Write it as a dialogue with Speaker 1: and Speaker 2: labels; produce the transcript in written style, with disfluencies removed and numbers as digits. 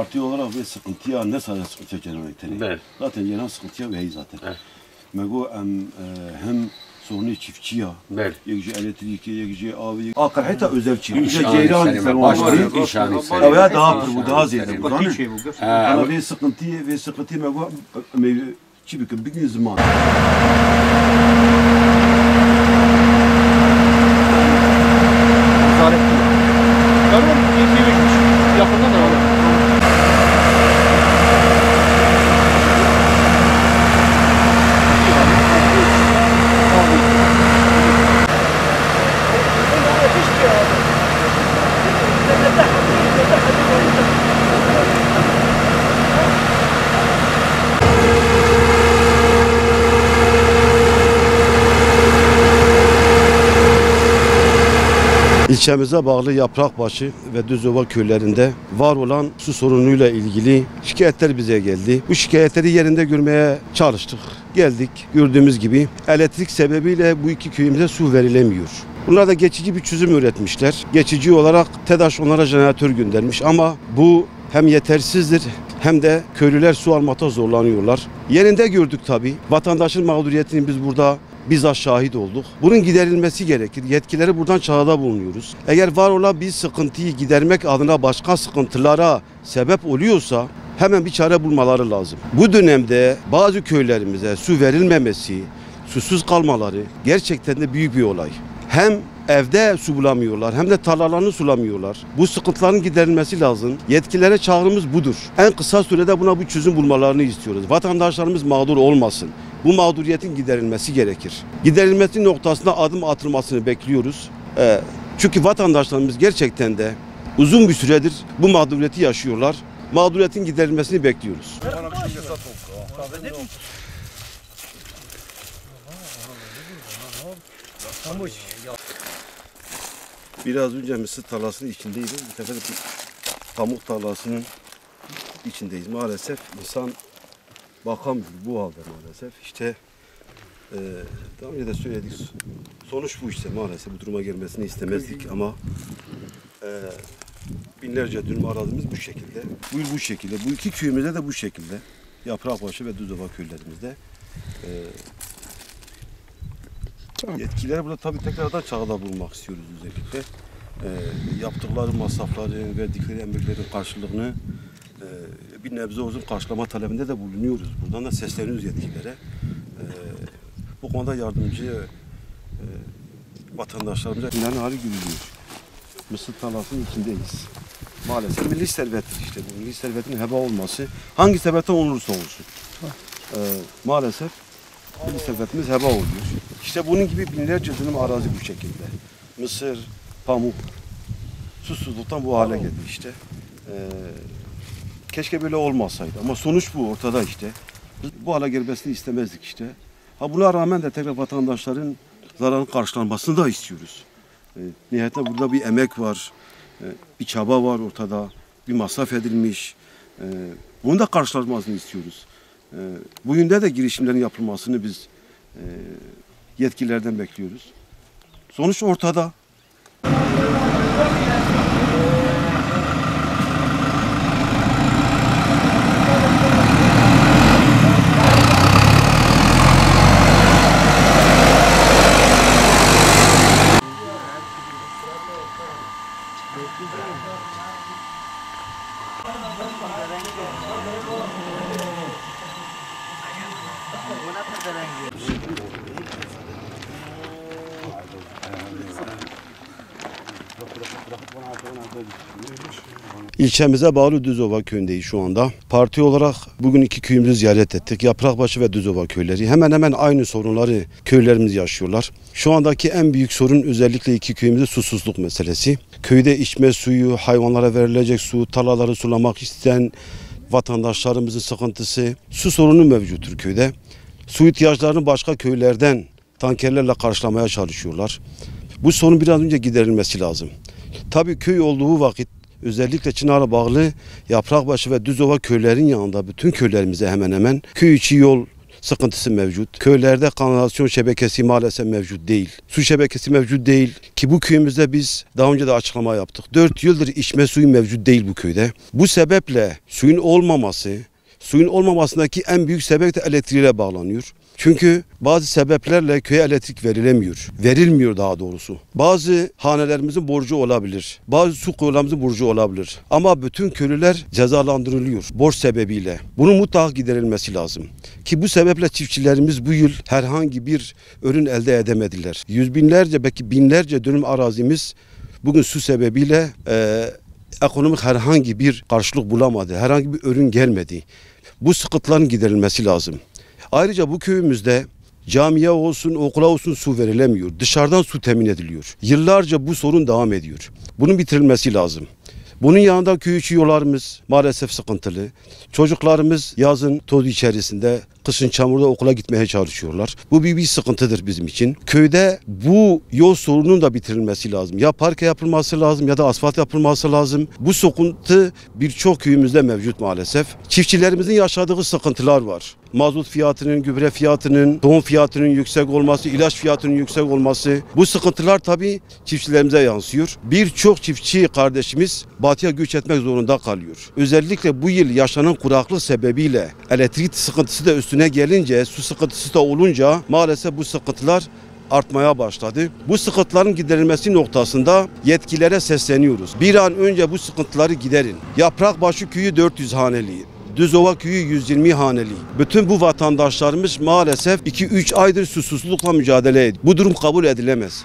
Speaker 1: parti olarak bir sıkıntıya ne sadece sıkıntı çekemektedir. Zaten yeni sıkıntıya ve zaten. Mego hem sorunu çiftçiye, yekci elektriki, yekci abi, akar hatta özel çiftçi. Ceyran sen var. Ya daha bu daha ziyade bu. Ama bir sıkıntı mego çibik bir gün zaman.
Speaker 2: Yakında da var.
Speaker 1: İlçemize bağlı Yaprakbaşı ve Düzova köylerinde var olan su sorunuyla ilgili şikayetler bize geldi. Bu şikayetleri yerinde görmeye çalıştık. Geldik, gördüğümüz gibi elektrik sebebiyle bu iki köyümüze su verilemiyor. Bunlar da geçici bir çözüm üretmişler. Geçici olarak TEDAŞ onlara jeneratör göndermiş ama bu hem yetersizdir hem de köylüler su almakta zorlanıyorlar. Yerinde gördük tabii. Vatandaşın mağduriyetini biz burada bizzat şahit olduk. Bunun giderilmesi gerekir. Yetkileri buradan çağrıda bulunuyoruz. Eğer var olan bir sıkıntıyı gidermek adına başka sıkıntılara sebep oluyorsa hemen bir çare bulmaları lazım. Bu dönemde bazı köylerimize su verilmemesi, susuz kalmaları gerçekten de büyük bir olay. Hem evde su bulamıyorlar hem de tarlalarını sulamıyorlar. Bu sıkıntıların giderilmesi lazım. Yetkililere çağrımız budur. En kısa sürede buna bir çözüm bulmalarını istiyoruz. Vatandaşlarımız mağdur olmasın. Bu mağduriyetin giderilmesi gerekir. Giderilmesi noktasında adım atılmasını bekliyoruz. Çünkü vatandaşlarımız gerçekten de uzun bir süredir bu mağduriyeti yaşıyorlar. Mağduriyetin giderilmesini bekliyoruz. Biraz önce mısır tarlasının içindeydim. Bu sefer de pamuk tarlasının içindeyiz. Maalesef insan bakamıyor bu halde maalesef. İşte daha önce de söyledik. Sonuç bu işte maalesef. Bu duruma gelmesini istemezdik ama binlerce dönüm arazimiz bu şekilde. Bu yıl bu şekilde. Bu iki köyümüzde de bu şekilde. Yaprakbaşı ve Düzova köylerimizde. Yetkilileri burada tabii tekrardan çağrıda bulmak istiyoruz özellikle. Yaptıkları masrafları, verdikleri emeklerin karşılığını bir nebze olsun karşılama talebinde de bulunuyoruz. Buradan da sesleniyoruz yetkililere. Bu konuda yardımcı vatandaşlarımıza inan hali görülüyor. Mısır tarlasının içindeyiz. Maalesef milli servettir işte bu. Milli servetin heba olması hangi sebepten olursa olsun. Maalesef milli servetimiz heba oluyor. İşte bunun gibi binlerce dönüm arazi bu şekilde. Mısır, pamuk, susuzluktan bu hale geldi işte. Keşke böyle olmasaydı ama sonuç bu ortada işte. Biz bu hale gelmesini istemezdik işte. Buna rağmen de tekrar vatandaşların zararın karşılanmasını da istiyoruz. Nihayetinde burada bir emek var, bir çaba var ortada, bir masraf edilmiş. Bunun da karşılanmasını istiyoruz. Bu yönde de girişimlerin yapılmasını biz yetkililerden bekliyoruz. Sonuç ortada. İlçemize bağlı Düzova köyündeyiz şu anda. Parti olarak bugün iki köyümüzü ziyaret ettik. Yaprakbaşı ve Düzova köyleri. Hemen hemen aynı sorunları köylerimiz yaşıyorlar. Şu andaki en büyük sorun özellikle iki köyümüzde susuzluk meselesi. Köyde içme suyu, hayvanlara verilecek su, tarlaları sulamak isteyen vatandaşlarımızın sıkıntısı. Su sorunu mevcuttur köyde. Su ihtiyaçlarını başka köylerden tankerlerle karşılamaya çalışıyorlar. Bu sorun biraz önce giderilmesi lazım. Tabii köy olduğu vakit özellikle Çınar'a bağlı Yaprakbaşı ve Düzova köylerin yanında bütün köylerimize hemen hemen köy içi yol, sıkıntısı mevcut. Köylerde kanalizasyon şebekesi maalesef mevcut değil. Su şebekesi mevcut değil ki bu köyümüzde biz daha önce de açıklama yaptık. 4 yıldır içme suyu mevcut değil bu köyde. Bu sebeple suyun olmamasındaki en büyük sebep de elektriğe bağlanıyor. Çünkü bazı sebeplerle köye elektrik verilmiyor daha doğrusu. Bazı hanelerimizin borcu olabilir, bazı su kuyularımızın borcu olabilir. Ama bütün köylüler cezalandırılıyor borç sebebiyle. Bunun mutlaka giderilmesi lazım. Ki bu sebeple çiftçilerimiz bu yıl herhangi bir ürün elde edemediler. Yüz binlerce belki binlerce dönüm arazimiz bugün su sebebiyle ekonomik herhangi bir karşılık bulamadı, herhangi bir ürün gelmedi. Bu sıkıntıların giderilmesi lazım. Ayrıca bu köyümüzde camiye olsun, okula olsun su verilemiyor. Dışarıdan su temin ediliyor. Yıllarca bu sorun devam ediyor. Bunun bitirilmesi lazım. Bunun yanında köy içi yollarımız maalesef sıkıntılı. Çocuklarımız yazın toz içerisinde, kışın çamurda okula gitmeye çalışıyorlar. Bu bir sıkıntıdır bizim için. Köyde bu yol sorununun da bitirilmesi lazım. Ya parke yapılması lazım ya da asfalt yapılması lazım. Bu sıkıntı birçok köyümüzde mevcut maalesef. Çiftçilerimizin yaşadığı sıkıntılar var. Mazot fiyatının, gübre fiyatının, tohum fiyatının yüksek olması, ilaç fiyatının yüksek olması. Bu sıkıntılar tabii çiftçilerimize yansıyor. Birçok çiftçi kardeşimiz batıya göç etmek zorunda kalıyor. Özellikle bu yıl yaşanan kuraklık sebebiyle elektrik sıkıntısı da üstüne gelince, su sıkıntısı da olunca maalesef bu sıkıntılar artmaya başladı. Bu sıkıntıların giderilmesi noktasında yetkililere sesleniyoruz. Bir an önce bu sıkıntıları giderin. Yaprakbaşı köyü 400 haneli. Düzova köyü 120 haneli. Bütün bu vatandaşlarımız maalesef 2-3 aydır susuzlukla mücadele ediyor. Bu durum kabul edilemez.